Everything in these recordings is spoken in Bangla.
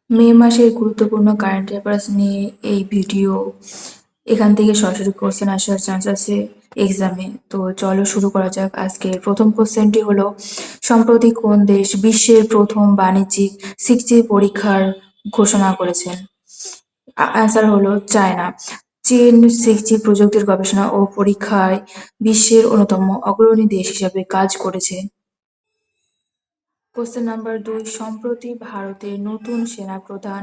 মে মাসের গুরুত্বপূর্ণ কারেন্ট অ্যাফেয়ার্স নিয়ে এই ভিডিও। এখান থেকে সরাসরি কোশ্চেন আসার চান্স আছে এক্সামে। তো চলো শুরু করা যাক। আজকের প্রথম কোশ্চেনটি হলো, সম্প্রতি কোন দেশ বিশ্বের প্রথম বাণিজ্যিক 6G পরীক্ষার ঘোষণা করেছেন? অ্যান্সার হলো চায়না। চীন 6G প্রযুক্তির গবেষণা ও পরীক্ষায় বিশ্বের অন্যতম অগ্রণী দেশ হিসেবে কাজ করেছে। কোশ্চেন নাম্বার 2, সম্প্রতি ভারতের নতুন সেনাপ্রধান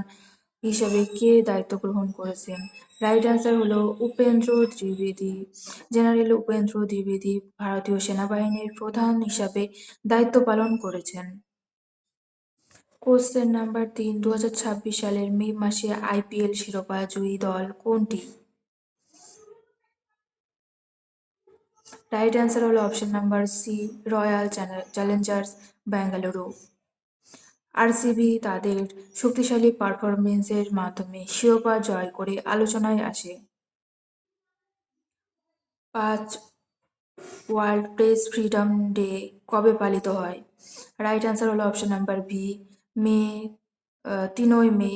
হিসেবে কে দায়িত্ব গ্রহণ করেছেন? রাইট অ্যান্সার হলো উপেন্দ্র দ্বিবেদী। জেনারেল উপেন্দ্র দ্বিবেদী ভারতীয় সেনাবাহিনীর প্রধান হিসাবে দায়িত্ব পালন করেছেন। কোশ্চেন নাম্বার 3, 2026 সালের মে মাসে IPL শিরোপা জয়ী দল কোনটি? রাইট অ্যান্সার হলো option number C, Royal Challengers Bengaluru. RCB তাদের শক্তিশালী পারফরমেন্সের মাধ্যমে শিরোপা জয় করে আলোচনায় আসে। 5, ওয়ার্ল্ড প্রেস ফ্রিডম ডে কবে পালিত হয়? রাইট অ্যান্সার হলো অপশন নাম্বার বি, মে 3 মে।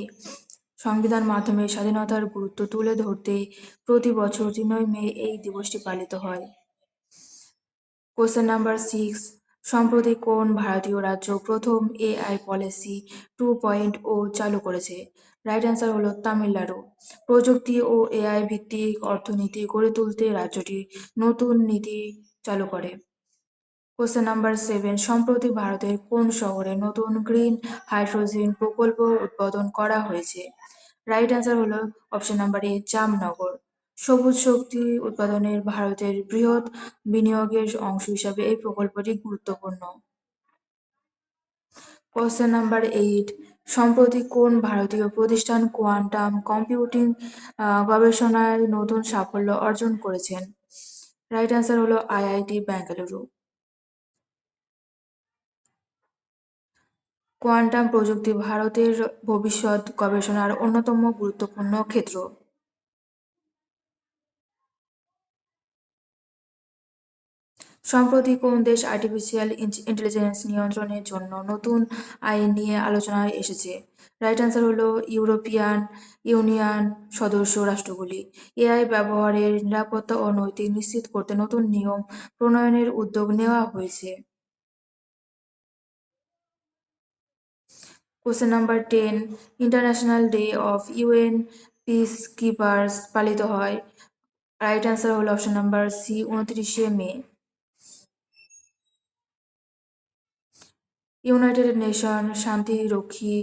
সংবিধান মাধ্যমে স্বাধীনতার গুরুত্ব তুলে ধরতে প্রতি বছর 3 মে এই দিবসটি পালিত হয়। কোশ্চেন নাম্বার 6, সম্প্রতি কোন ভারতীয় রাজ্য প্রথম AI পলিসি 2.0 চালু করেছে? রাইট অ্যান্সার হলো তামিলনাড়ু। প্রযুক্তি ও AI ভিত্তিক অর্থনীতি গড়ে তুলতে রাজ্যটি নতুন নীতি চালু করে। কোশ্চেন নাম্বার 7, সম্প্রতি ভারতের কোন শহরে নতুন গ্রিন হাইড্রোজেন প্রকল্প উদ্বোধন করা হয়েছে? রাইট অ্যান্সার হলো অপশন নাম্বার এ, জামনগর। সবুজ শক্তি উৎপাদনের ভারতের বৃহৎ বিনিয়োগের অংশ হিসাবে এই প্রকল্পটি গুরুত্বপূর্ণ। কোশ্চেন নাম্বার 8, সম্প্রতি কোন ভারতীয় প্রতিষ্ঠান কোয়ান্টাম কম্পিউটিং গবেষণায় নতুন সাফল্য অর্জন করেছেন? রাইট অ্যান্সার হলো IIT বেঙ্গালুরু। কোয়ান্টাম প্রযুক্তি ভারতের ভবিষ্যৎ গবেষণার অন্যতম গুরুত্বপূর্ণ ক্ষেত্র। সম্প্রতি কোন দেশ আর্টিফিশিয়াল ইন্টেলিজেন্স নিয়ন্ত্রণের জন্য নতুন আইন নিয়ে আলোচনায় এসেছে? রাইট অ্যান্সার হলো ইউরোপিয়ান ইউনিয়ন সদস্য রাষ্ট্রগুলি। AI ব্যবহারের নিরাপত্তা ও নৈতিক নিশ্চিত করতে নতুন নিয়ম প্রণয়নের উদ্যোগ নেওয়া হয়েছে। Question number 10, international day of UN piece keepers পালিত হয়? রাইট অ্যান্সার হলো অপশন নাম্বার সি, 29 মে। ইউনাইটেড নেশন শান্তিরক্ষী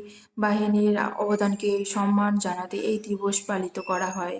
বাহিনীর অবদানকে সম্মান জানাতে এই দিবস পালিত করা হয়।